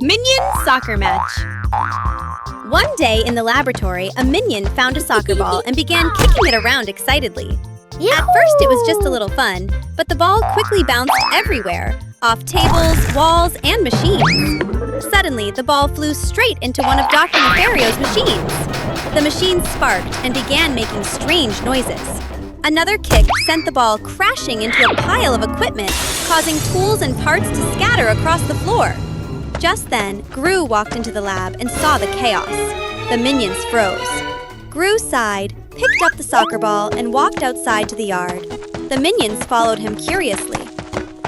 Minion Soccer Match. One day in the laboratory, a minion found a soccer ball and began kicking it around excitedly. At first it was just a little fun, but the ball quickly bounced everywhere, off tables, walls, and machines. Suddenly, the ball flew straight into one of Dr. Nefario's machines. The machine sparked and began making strange noises. Another kick sent the ball crashing into a pile of equipment, causing tools and parts to scatter across the floor. Just then, Gru walked into the lab and saw the chaos. The minions froze. Gru sighed, picked up the soccer ball, and walked outside to the yard. The minions followed him curiously.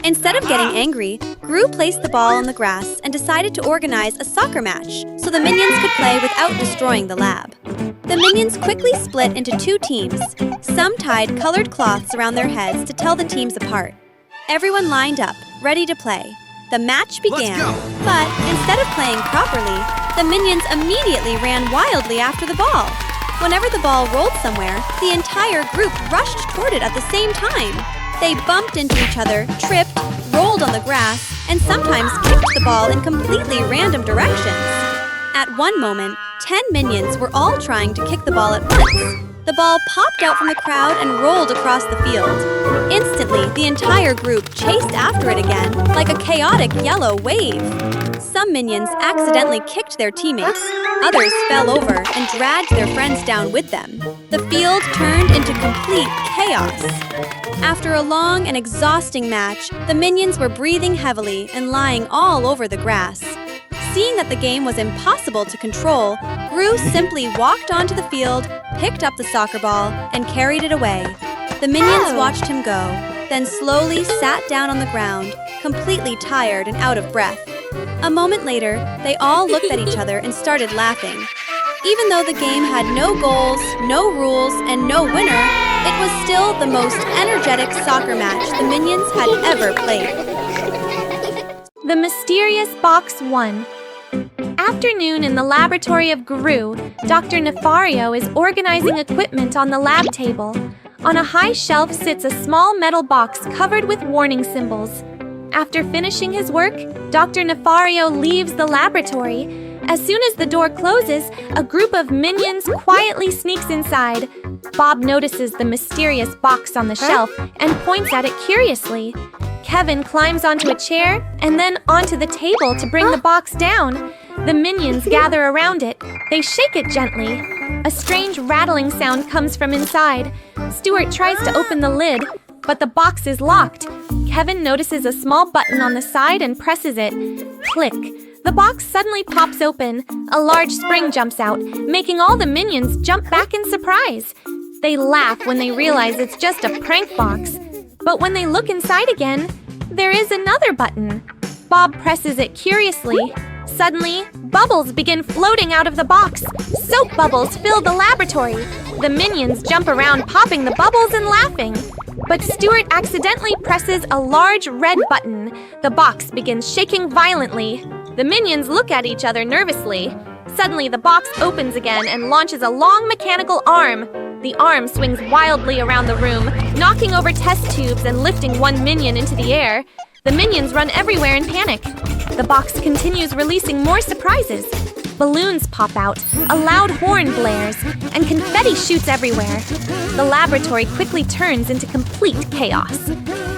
Instead of getting angry, Gru placed the ball on the grass and decided to organize a soccer match so the minions could play without destroying the lab. The minions quickly split into two teams. Some tied colored cloths around their heads to tell the teams apart. Everyone lined up, ready to play. The match began, but instead of playing properly, the minions immediately ran wildly after the ball. Whenever the ball rolled somewhere, the entire group rushed toward it at the same time. They bumped into each other, tripped, rolled on the grass, and sometimes kicked the ball in completely random directions. At one moment, 10 minions were all trying to kick the ball at once. The ball popped out from the crowd and rolled across the field. Instantly, the entire group chased after it again, like a chaotic yellow wave. Some minions accidentally kicked their teammates. Others fell over and dragged their friends down with them. The field turned into complete chaos. After a long and exhausting match, the minions were breathing heavily and lying all over the grass. Seeing that the game was impossible to control, Gru simply walked onto the field, picked up the soccer ball, and carried it away. The minions watched him go, then slowly sat down on the ground, completely tired and out of breath. A moment later, they all looked at each other and started laughing. Even though the game had no goals, no rules, and no winner, it was still the most energetic soccer match the minions had ever played. The Mysterious Box 1. Afternoon in the laboratory of Gru, Dr. Nefario is organizing equipment on the lab table. On a high shelf sits a small metal box covered with warning symbols. After finishing his work, Dr. Nefario leaves the laboratory. As soon as the door closes, a group of minions quietly sneaks inside. Bob notices the mysterious box on the shelf and points at it curiously. Kevin climbs onto a chair and then onto the table to bring the box down. The minions gather around it. They shake it gently. A strange rattling sound comes from inside. Stuart tries to open the lid, but the box is locked. Kevin notices a small button on the side and presses it. Click. The box suddenly pops open. A large spring jumps out, making all the minions jump back in surprise. They laugh when they realize it's just a prank box. But when they look inside again, there is another button. Bob presses it curiously. Suddenly, bubbles begin floating out of the box. Soap bubbles fill the laboratory. The minions jump around popping the bubbles and laughing. But Stuart accidentally presses a large red button. The box begins shaking violently. The minions look at each other nervously. Suddenly, the box opens again and launches a long mechanical arm. The arm swings wildly around the room, knocking over test tubes and lifting one minion into the air. The minions run everywhere in panic. The box continues releasing more surprises. Balloons pop out, a loud horn blares, and confetti shoots everywhere. The laboratory quickly turns into complete chaos.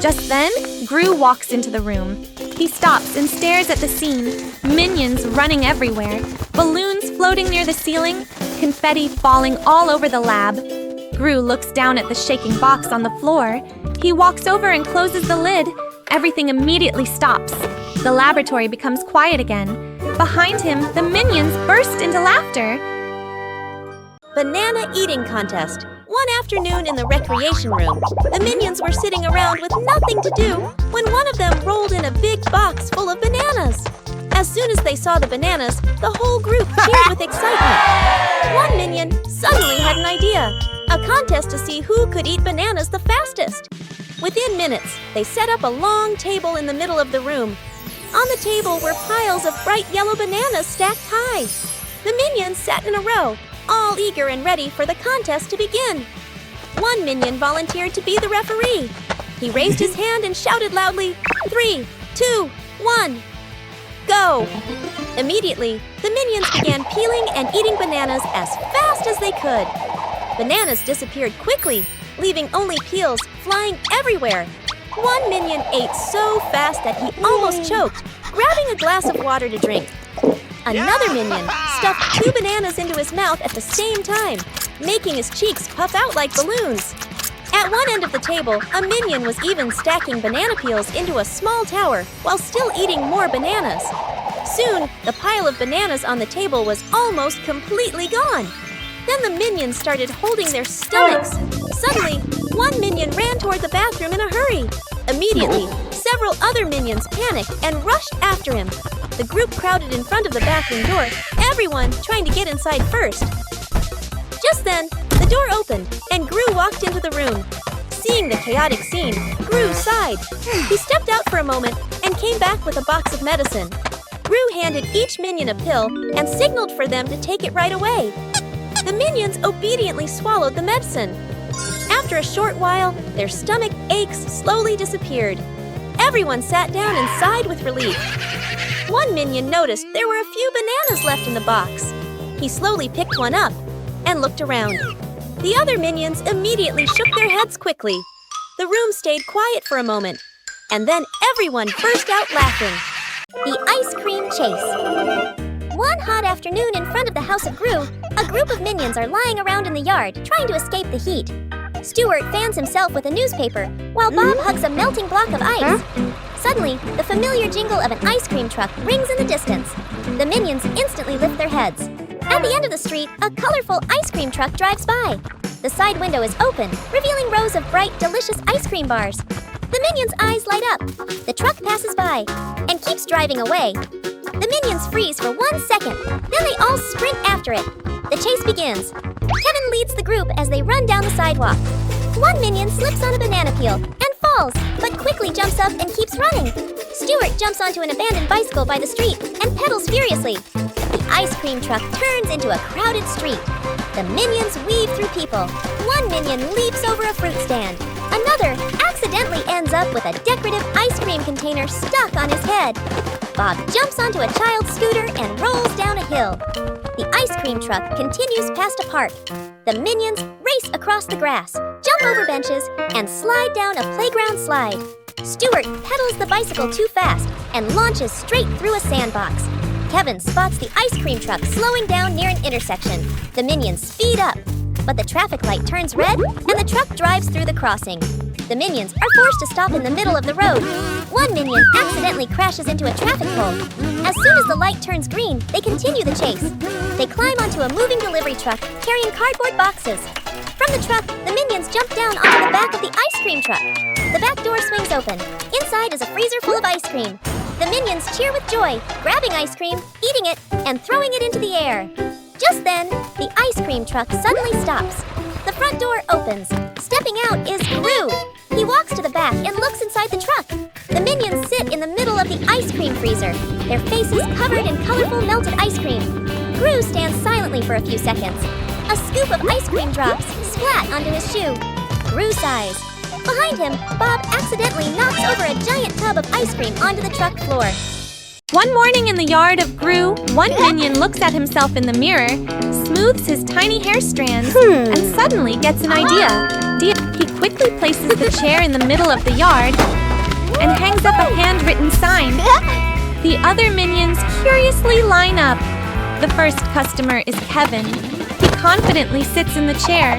Just then, Gru walks into the room. He stops and stares at the scene. Minions running everywhere, balloons floating near the ceiling, confetti falling all over the lab. Gru looks down at the shaking box on the floor. He walks over and closes the lid. Everything immediately stops. The laboratory becomes quiet again. Behind him, the minions burst into laughter. Banana eating contest. One afternoon in the recreation room, the minions were sitting around with nothing to do when one of them rolled in a big box full of bananas. As soon as they saw the bananas, the whole group cheered with excitement. One minion suddenly had an idea, a contest to see who could eat bananas the fastest. Within minutes, they set up a long table in the middle of the room. On the table were piles of bright yellow bananas stacked high. The minions sat in a row, all eager and ready for the contest to begin. One minion volunteered to be the referee. He raised his hand and shouted loudly, 3, 2, 1. go! Immediately, the minions began peeling and eating bananas as fast as they could. Bananas disappeared quickly, leaving only peels flying everywhere. One minion ate so fast that he almost choked, grabbing a glass of water to drink. Another minion stuffed 2 bananas into his mouth at the same time, making his cheeks puff out like balloons. At one end of the table, a minion was even stacking banana peels into a small tower while still eating more bananas. Soon, the pile of bananas on the table was almost completely gone. Then the minions started holding their stomachs. Suddenly, one minion ran toward the bathroom in a hurry. Immediately, several other minions panicked and rushed after him. The group crowded in front of the bathroom door, everyone trying to get inside first. Just then, the door opened, and Gru walked into the room. Seeing the chaotic scene, Gru sighed. He stepped out for a moment and came back with a box of medicine. Gru handed each minion a pill and signaled for them to take it right away. The minions obediently swallowed the medicine. After a short while, their stomach aches slowly disappeared. Everyone sat down and sighed with relief. One minion noticed there were a few bananas left in the box. He slowly picked one up and looked around. The other minions immediately shook their heads quickly. The room stayed quiet for a moment, and then everyone burst out laughing. The Ice Cream Chase. One hot afternoon in front of the House of Gru, a group of minions are lying around in the yard, trying to escape the heat. Stuart fans himself with a newspaper, while Bob hugs a melting block of ice. Suddenly, the familiar jingle of an ice cream truck rings in the distance. The minions instantly lift their heads. At the end of the street, a colorful ice cream truck drives by. The side window is open, revealing rows of bright, delicious ice cream bars. The minions' eyes light up. The truck passes by and keeps driving away. The minions freeze for 1 second, then they all sprint after it. The chase begins. Kevin leads the group as they run down the sidewalk. One minion slips on a banana peel and falls, but quickly jumps up and keeps running. Stuart jumps onto an abandoned bicycle by the street and pedals furiously. The ice cream truck turns into a crowded street. The minions weave through people. One minion leaps over a fruit stand. Another accidentally ends up with a decorative ice cream container stuck on his head. Bob jumps onto a child's scooter and rolls down a hill. The ice cream truck continues past a park. The minions race across the grass, jump over benches, and slide down a playground slide. Stuart pedals the bicycle too fast and launches straight through a sandbox. Kevin spots the ice cream truck slowing down near an intersection. The minions speed up, but the traffic light turns red and the truck drives through the crossing. The minions are forced to stop in the middle of the road. One minion accidentally crashes into a traffic pole. As soon as the light turns green, they continue the chase. They climb onto a moving delivery truck carrying cardboard boxes. From the truck, the minions jump down onto the back of the ice cream truck. The back door swings open. Inside is a freezer full of ice cream. The minions cheer with joy, grabbing ice cream, eating it, and throwing it into the air. Just then, the ice cream truck suddenly stops. The front door opens. Stepping out is Gru. He walks to the back and looks inside the truck. The minions sit in the middle of the ice cream freezer, their faces covered in colorful melted ice cream. Gru stands silently for a few seconds. A scoop of ice cream drops, splat onto his shoe. Gru sighs. Behind him, Bob accidentally knocks over a giant tub of ice cream onto the truck floor. One morning in the yard of Gru, one minion looks at himself in the mirror, smooths his tiny hair strands, and suddenly gets an idea. He quickly places the chair in the middle of the yard and hangs up a handwritten sign. The other minions curiously line up. The first customer is Kevin. He confidently sits in the chair.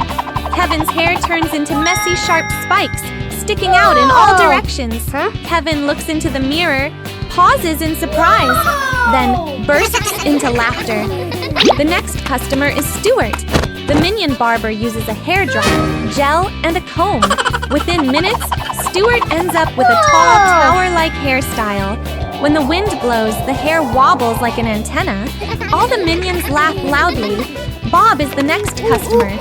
Kevin's hair turns into messy, sharp spikes, sticking out in all directions. Kevin looks into the mirror, pauses in surprise, then bursts into laughter. The next customer is Stuart. The minion barber uses a hairdryer, gel, and a comb. Within minutes, Stuart ends up with a tall, tower-like hairstyle. When the wind blows, the hair wobbles like an antenna. All the minions laugh loudly. Bob is the next customer.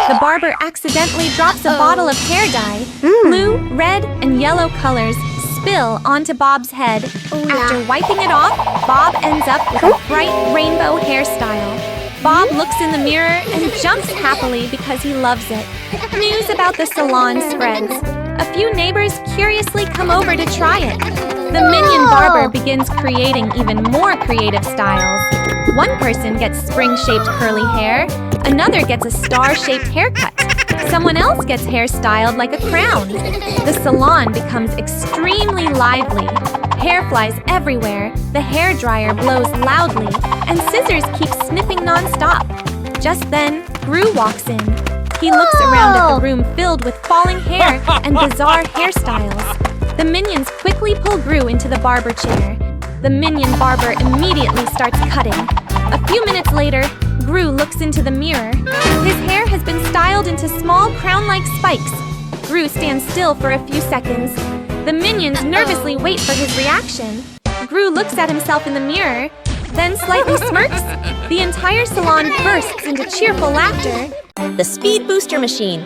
The barber accidentally drops a bottle of hair dye. Blue, red, and yellow colors spill onto Bob's head. After wiping it off, Bob ends up with a bright rainbow hairstyle. Bob looks in the mirror and jumps happily because he loves it. News about the salon spreads. A few neighbors curiously come over to try it. The minion barber begins creating even more creative styles. One person gets spring-shaped curly hair, another gets a star-shaped haircut. Someone else gets hair styled like a crown. The salon becomes extremely lively. Hair flies everywhere, the hairdryer blows loudly, and scissors keep snipping non-stop. Just then, Gru walks in. He looks around at the room filled with falling hair and bizarre hairstyles. The minions quickly pull Gru into the barber chair. The minion barber immediately starts cutting. A few minutes later, Gru looks into the mirror. His hair has been styled into small crown-like spikes. Gru stands still for a few seconds. The minions nervously wait for his reaction. Gru looks at himself in the mirror, then slightly smirks. The entire salon bursts into cheerful laughter. The Speed Booster Machine.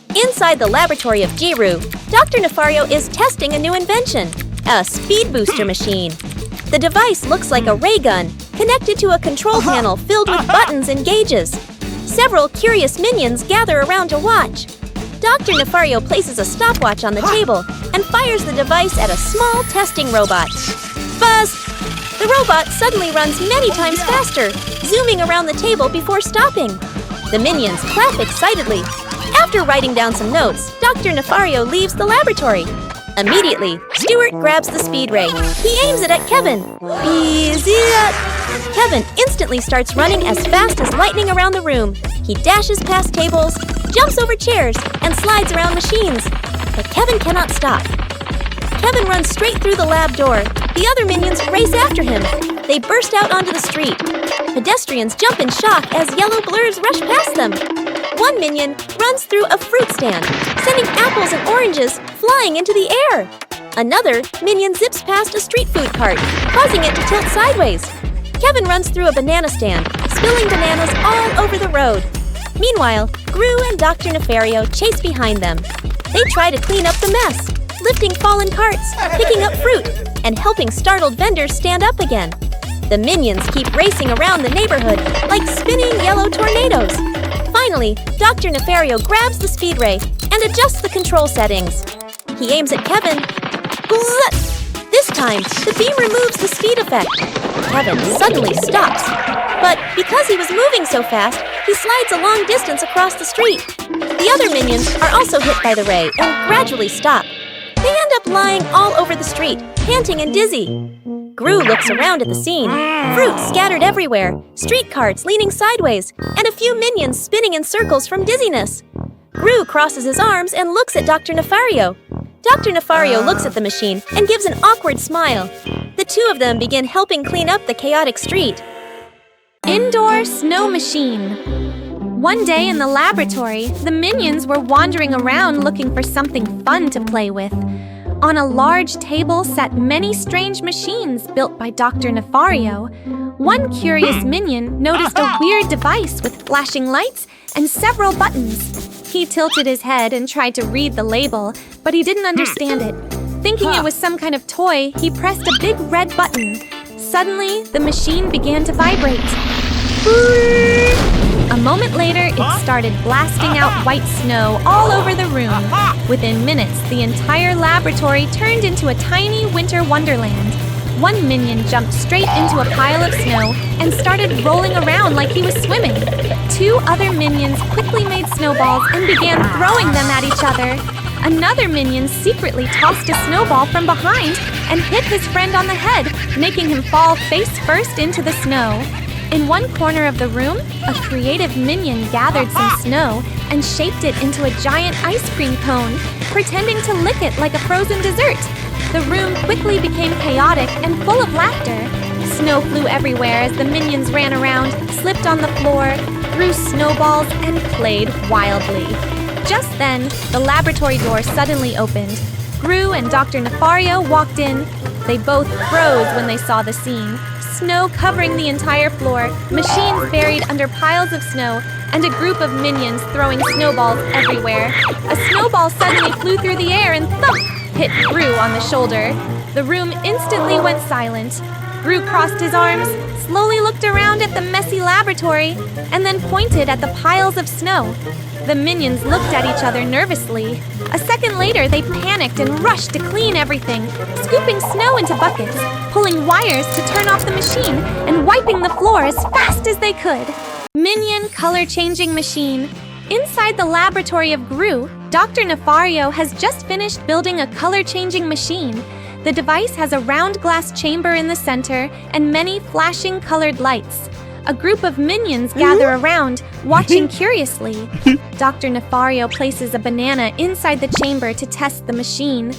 Inside the laboratory of Giru, Dr. Nefario is testing a new invention, a Speed Booster Machine. The device looks like a ray gun, connected to a control panel filled with buttons and gauges. Several curious minions gather around to watch. Dr. Nefario places a stopwatch on the table and fires the device at a small testing robot. Buzz! The robot suddenly runs many times faster, zooming around the table before stopping. The minions clap excitedly. After writing down some notes, Dr. Nefario leaves the laboratory. Immediately, Stuart grabs the speed ray. He aims it at Kevin. Kevin instantly starts running as fast as lightning around the room. He dashes past tables, jumps over chairs, and slides around machines. But Kevin cannot stop. Kevin runs straight through the lab door. The other minions race after him. They burst out onto the street. Pedestrians jump in shock as yellow blurs rush past them. One minion runs through a fruit stand, sending apples and oranges flying into the air. Another minion zips past a street food cart, causing it to tilt sideways. Kevin runs through a banana stand, spilling bananas all over the road. Meanwhile, Gru and Dr. Nefario chase behind them. They try to clean up the mess, lifting fallen carts, picking up fruit, and helping startled vendors stand up again. The minions keep racing around the neighborhood like spinning yellow tornadoes. Finally, Dr. Nefario grabs the speed ray and adjusts the control settings. He aims at Kevin. Bzzzt! This time, the beam removes the speed effect. Kevin suddenly stops. But because he was moving so fast, he slides a long distance across the street. The other minions are also hit by the ray and gradually stop. They end up lying all over the street, panting and dizzy. Gru looks around at the scene. Fruit scattered everywhere, street carts leaning sideways, and a few minions spinning in circles from dizziness. Gru crosses his arms and looks at Dr. Nefario. Dr. Nefario looks at the machine and gives an awkward smile. The two of them begin helping clean up the chaotic street. Indoor snow machine. One day in the laboratory, the minions were wandering around looking for something fun to play with. On a large table sat many strange machines built by Dr. Nefario. One curious minion noticed a weird device with flashing lights and several buttons. He tilted his head and tried to read the label, but he didn't understand it. Thinking it was some kind of toy, he pressed a big red button. Suddenly, the machine began to vibrate. A moment later, it started blasting out white snow all over the room. Within minutes, the entire laboratory turned into a tiny winter wonderland. One minion jumped straight into a pile of snow and started rolling around like he was swimming. Two other minions quickly made snowballs and began throwing them at each other. Another minion secretly tossed a snowball from behind and hit his friend on the head, making him fall face first into the snow. In one corner of the room, a creative minion gathered some snow and shaped it into a giant ice cream cone, pretending to lick it like a frozen dessert. The room quickly became chaotic and full of laughter. Snow flew everywhere as the minions ran around, slipped on the floor, threw snowballs, and played wildly. Just then, the laboratory door suddenly opened. Gru and Dr. Nefario walked in. They both froze when they saw the scene. Snow covering the entire floor, machines buried under piles of snow, and a group of minions throwing snowballs everywhere. A snowball suddenly flew through the air and thump! Hit Gru on the shoulder. The room instantly went silent. Gru crossed his arms, slowly looked around at the messy laboratory, and then pointed at the piles of snow. The minions looked at each other nervously. A second later, they panicked and rushed to clean everything, scooping snow into buckets, pulling wires to turn off the machine, and wiping the floor as fast as they could. Minion color-changing machine. Inside the laboratory of Gru, Dr. Nefario has just finished building a color-changing machine. The device has a round glass chamber in the center and many flashing colored lights. A group of minions gather around, watching curiously. Dr. Nefario places a banana inside the chamber to test the machine.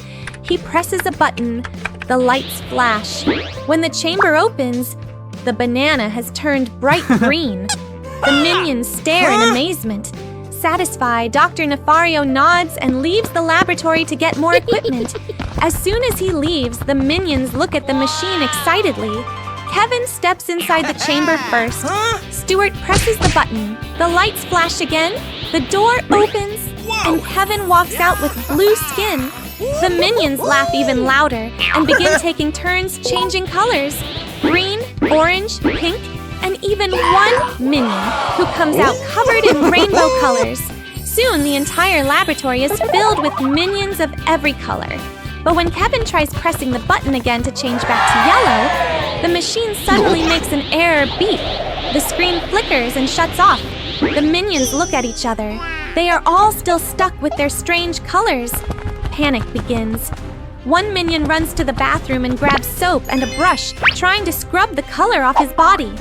He presses a button. The lights flash. When the chamber opens, the banana has turned bright green. The minions stare in amazement. Satisfied, Dr. Nefario nods and leaves the laboratory to get more equipment. As soon as he leaves, the minions look at the machine excitedly. Kevin steps inside the chamber first. Stuart presses the button. The lights flash again, the door opens, and Kevin walks out with blue skin. The minions laugh even louder and begin taking turns changing colors. Green, orange, pink, and even one minion who comes out covered in rainbow colors. Soon, the entire laboratory is filled with minions of every color. But when Kevin tries pressing the button again to change back to yellow, the machine suddenly makes an error beep. The screen flickers and shuts off. The minions look at each other. They are all still stuck with their strange colors. Panic begins. One minion runs to the bathroom and grabs soap and a brush, trying to scrub the color off his body.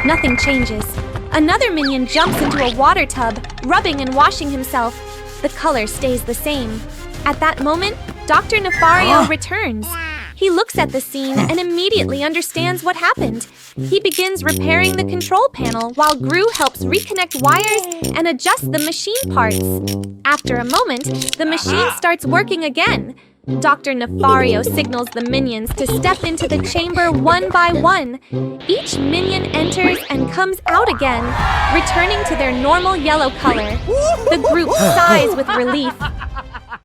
Nothing changes. Another minion jumps into a water tub, rubbing and washing himself. The color stays the same. At that moment, Dr. Nefario returns. He looks at the scene and immediately understands what happened. He begins repairing the control panel while Gru helps reconnect wires and adjust the machine parts. After a moment, the machine starts working again. Dr. Nefario signals the minions to step into the chamber one by one. Each minion enters and comes out again, returning to their normal yellow color. The group sighs with relief.